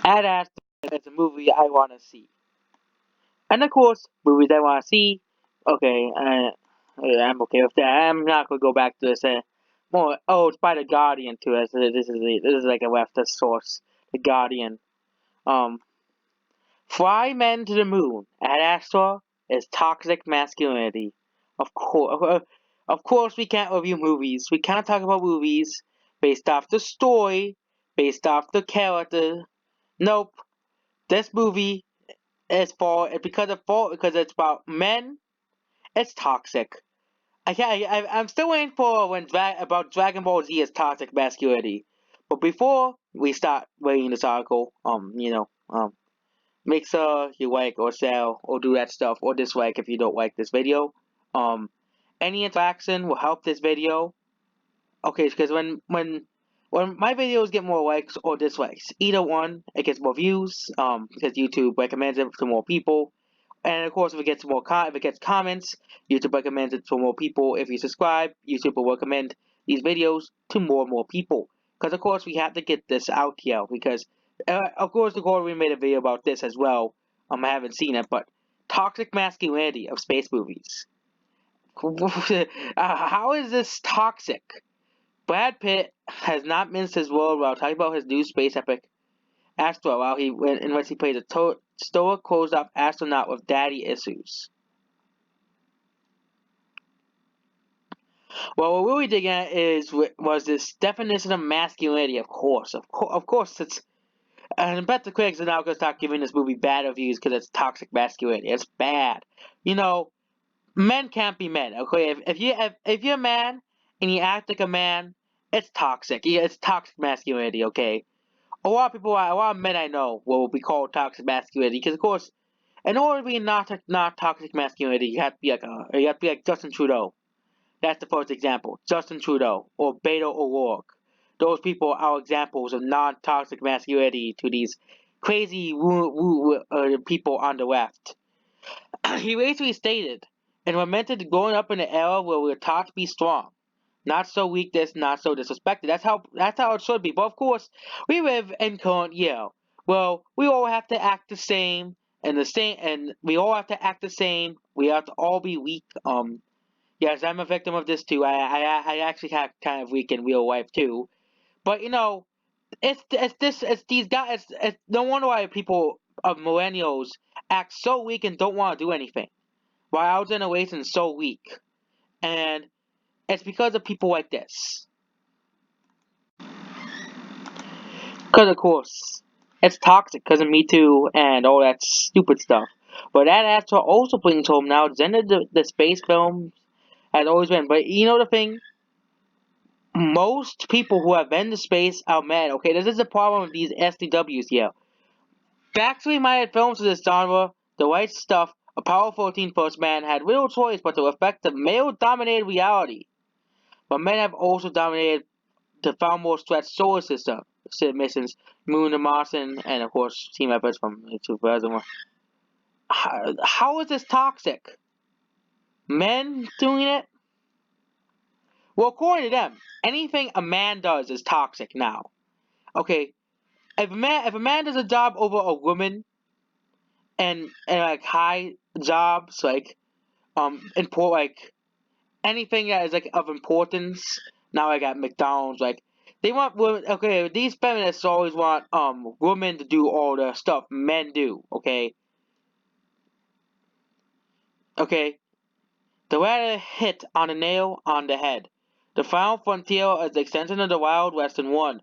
Ad Astra is a movie I want to see. And of course, movies I want to see, okay, I'm okay with that. I'm not going to go back to this. More, oh, it's by The Guardian, too. This is like a leftist source. The Guardian. Um, Fly Men to the Moon. Ad Astra is toxic masculinity. Of course, we can't review movies. We can't talk about movies based off the story, based off the character. Nope. This movie is because it's about men. It's toxic. I'm still waiting for about Dragon Ball Z is toxic masculinity. But before we start reading this article, make sure you like or share or do that stuff or dislike if you don't like this video. Um, any interaction will help this video. Okay, because when my videos get more likes or dislikes, either one, it gets more views. Because YouTube recommends it to more people. And of course, if it gets comments, YouTube recommends it to more people. If you subscribe, YouTube will recommend these videos to more and more people. Because of course, we have to get this out here. Because of course, the Gordon made a video about this as well. I haven't seen it, but toxic masculinity of space movies. How is this toxic? Brad Pitt has not minced his word while talking about his new space epic Astra, in which he played a stoic, closed-off astronaut with daddy issues. Well, what we're really digging at was this definition of masculinity. Of course, it's. And I bet the critics are now going to start giving this movie bad reviews because it's toxic masculinity. It's bad. Men can't be men. Okay, if you're a man and you act like a man, it's toxic. Yeah, it's toxic masculinity. Okay, a lot of men I know will be called toxic masculinity because, of course, in order to be not toxic masculinity, you have to be like Justin Trudeau. That's the first example. Justin Trudeau or Beto O'Rourke. Those people are examples of non-toxic masculinity to these crazy people on the left. He basically stated, and lamented growing up in an era where we were taught to be strong. Not so weakness, not so disrespected. That's how it should be. But of course, we live in current year. Well, we all have to act the same, and we all have to act the same. We have to all be weak. Yes, I'm a victim of this too. I actually have kind of weak in real life too. But it's these guys. It's no wonder why people of millennials act so weak and don't want to do anything. Why our generation is so weak, and it's because of people like this. Because, of course, it's toxic because of Me Too and all that stupid stuff. But that actor also brings home now, the space film has always been. But you know the thing? Most people who have been to space are men. Okay, this is the problem with these SDWs here. Factually minded films of this genre, The Right Stuff, Apollo 14 First Man had little choice but to reflect the male dominated reality. But men have also dominated the far more stretched solar system missions, Moon to Mars, and of course team efforts from 2001. How is this toxic? Men doing it? Well, according to them, anything a man does is toxic now. Okay, if a man does a job over a woman and like high jobs important like anything that is like of importance. Now I got McDonald's. Like they want women. Okay, these feminists always want women to do all the stuff men do. Okay. The latter hit on the nail on the head. The final frontier is the extension of the Wild West in one,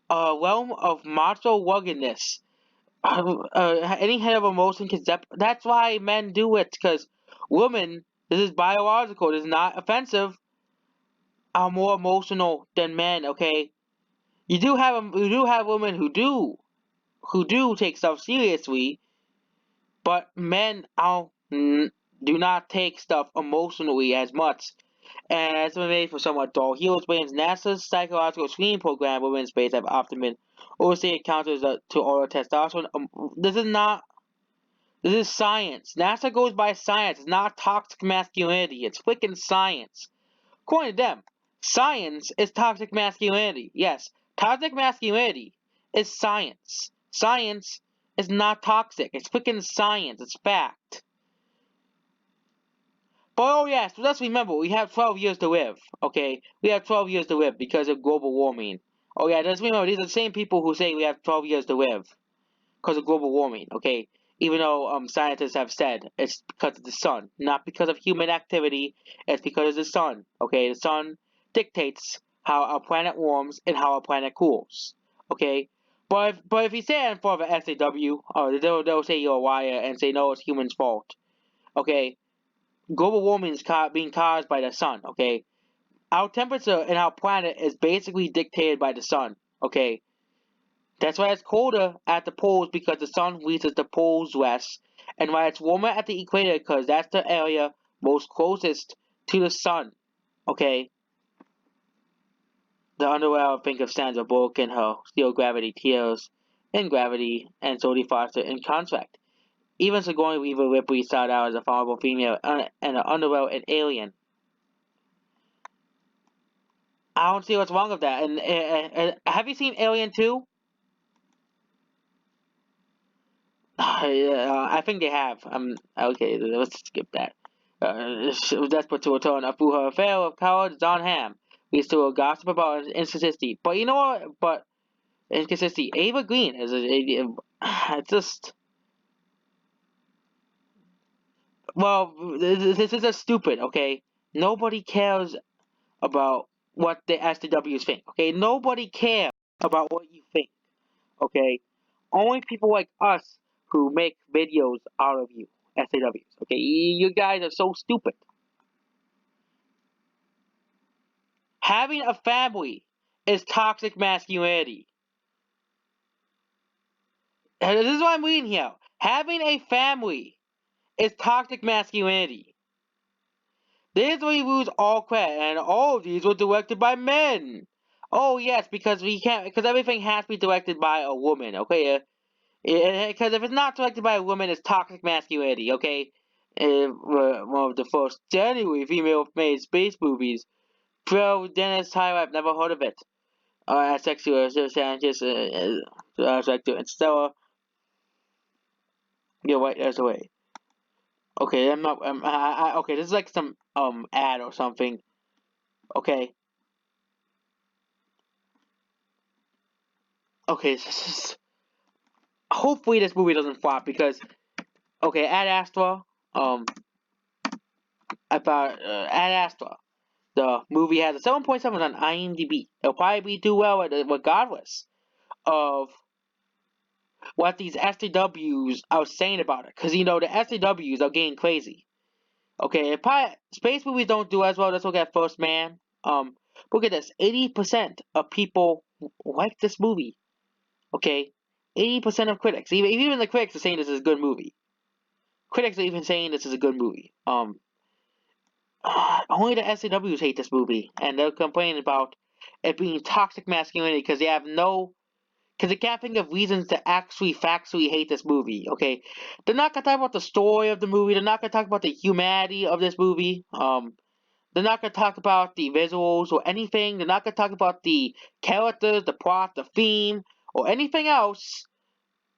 a realm of macho ruggedness. Any head of emotion can step. That's why men do it, because women. This is biological. This is not offensive. Are more emotional than men. Okay, you do have women who do take stuff seriously, but men do not take stuff emotionally as much. And as been made for somewhat dull. He explains NASA's psychological screening program within space have often been overstated counters to order testosterone. This is not. This is science. NASA goes by science. It's not toxic masculinity. It's freaking science. According to them, science is toxic masculinity. Yes, toxic masculinity is science. Science is not toxic. It's freaking science. It's fact. But oh yes, let's remember we have 12 years to live. Okay, we have 12 years to live because of global warming. Oh yeah, let's remember these are the same people who say we have 12 years to live because of global warming. Okay, even though scientists have said it's because of the sun, not because of human activity. It's because of the sun. Okay, the sun dictates how our planet warms and how our planet cools. Okay. But if you say it in front of an SAW, they'll say you're a liar and say no, it's humans' fault. Okay, global warming is being caused by the sun. Okay, our temperature and our planet is basically dictated by the sun. Okay, that's why it's colder at the poles because the sun reaches the poles west, and why it's warmer at the equator because that's the area most closest to the sun. Okay, the underworld think of Sandra Bullock and her zero gravity tears in Gravity and Jodie Foster in Contract. Even Sigourney Weaver Ripley started out as a vulnerable female and an underworld and alien. I don't see what's wrong with that. And have you seen Alien 2? I think they have. Okay, let's skip that. She was desperate to return through her affair with coward John Hamm. We still gossip about inconsistency. But you know what? But inconsistency. Ava Green is it's just. Well, this is just stupid, okay? Nobody cares about what the SJWs think, okay? Nobody cares about what you think, okay? Only people like us who make videos out of you, SJWs, okay? You guys are so stupid. Having a family is toxic masculinity. And this is what I'm reading here. Having a family is toxic masculinity. These reviews all credit, and all of these were directed by men. Oh yes, because we can't, because everything has to be directed by a woman. Okay, because if it's not directed by a woman, it's toxic masculinity. Okay, one of the first genuinely female-made space movies. Pro Dennis Tyler, I've never heard of it. Sexual scientist, and Stella. You're right. There's a way. Okay, I'm not. Okay, this is like some ad or something. Okay. Okay, hopefully this movie doesn't flop because okay, Ad Astra, about Ad Astra, the movie has a 7.7 on IMDb. It'll probably do well regardless of what these SJWs are saying about it, because you know the SJWs are getting crazy. Okay, if space movies don't do as well, let's look at First Man. Look at this: 80% of people like this movie. Okay, 80% of critics, even the critics are saying this is a good movie. Critics are even saying this is a good movie. Only the SJWs hate this movie, and they're complaining about it being toxic masculinity because they can't think of reasons to actually factually hate this movie. Okay, they're not gonna talk about the story of the movie. They're not gonna talk about the humanity of this movie. They're not gonna talk about the visuals or anything. They're not gonna talk about the characters, the plot, the theme, or anything else.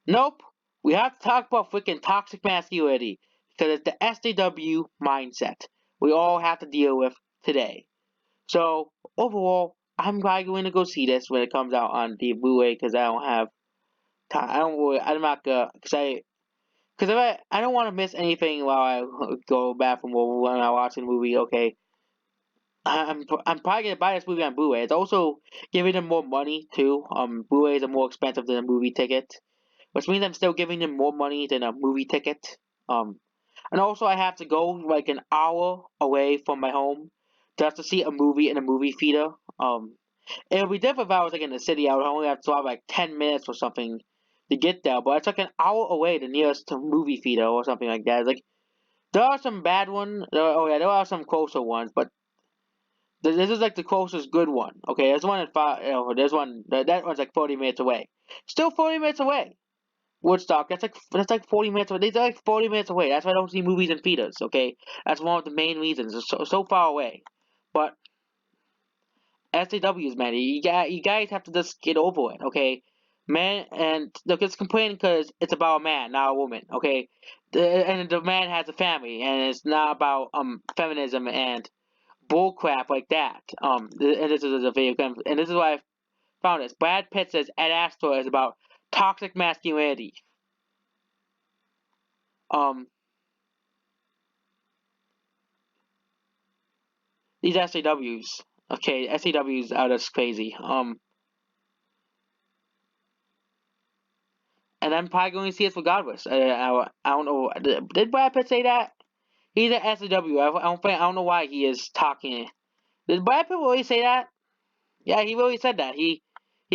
Nope. We have to talk about freaking toxic masculinity because it's the SJW mindset we all have to deal with today. So overall, I'm probably going to go see this when it comes out on the Blu-ray because I don't have time. I'm not gonna because I don't want to miss anything while I go back from when I watch the movie. Okay, I'm probably gonna buy this movie on Blu-ray. It's also giving them more money too. Blu-rays are more expensive than a movie ticket, which means I'm still giving them more money than a movie ticket. Um, and also I have to go like an hour away from my home just to see a movie in a movie theater. It would be different if I was like in the city. I would only have to drive like 10 minutes or something to get there, but it's like an hour away the nearest movie theater or something like that. It's like there are some bad ones. Oh yeah, there are some closer ones, but this is like the closest good one. Okay, there's one at five. There's one that one's like 40 minutes away. Still 40 minutes away. Woodstock. That's like 40 minutes away. They're like 40 minutes away. That's why I don't see movies in theaters. Okay, that's one of the main reasons. It's so far away. But SJWs, man, you guys have to just get over it. Okay, Man, and look, it's complaining because it's about a man, not a woman. Okay, and the man has a family, and it's not about feminism and bull crap like that. And this is a video game, and this is why I found this. Brad Pitt says Ad Astra is about toxic masculinity. Um, these SJWs. Okay, SJWs are just crazy. And I'm probably going to see it regardless. I don't know. Did Brad Pitt say that? He's an SJW. I don't know why he is talking. Did Brad Pitt really say that? Yeah, he really said that. He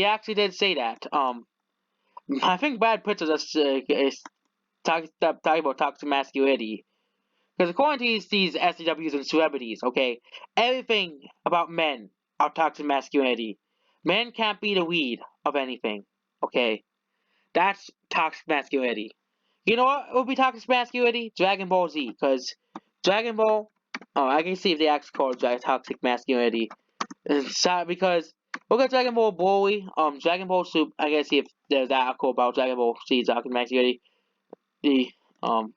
actually did say that. I think Brad Pitt is talking about toxic masculinity. Because according to these SJWs and celebrities, okay, everything about men are toxic masculinity. Men can't be the lead of anything. Okay, that's toxic masculinity. You know what would be toxic masculinity? Dragon Ball Z, because Dragon Ball. Oh, I can see if they actually call it toxic masculinity. Because look at Dragon Ball Broly, Dragon Ball Soup. I gotta see if there's that article about Dragon Ball Z toxic masculinity. The um,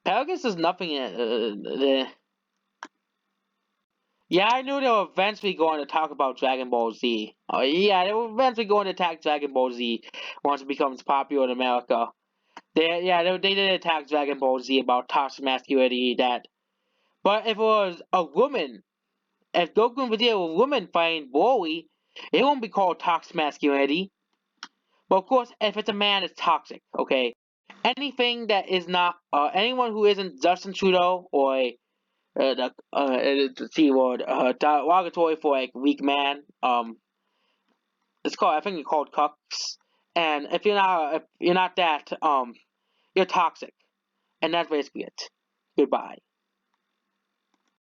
Pegasus is nothing. Yeah, I knew they were eventually going to talk about Dragon Ball Z. Oh, yeah, they were eventually going to attack Dragon Ball Z once it becomes popular in America. They did attack Dragon Ball Z about toxic masculinity. But if it was a woman, if Goku and Vegeta were women fighting Broly, it won't be called toxic masculinity. But of course, if it's a man, it's toxic. Okay, anything that is not anyone who isn't Justin Trudeau or the C word, derogatory for like weak man. It's called. I think it's called cucks. And if you're not that, you're toxic, and that's basically it. Goodbye.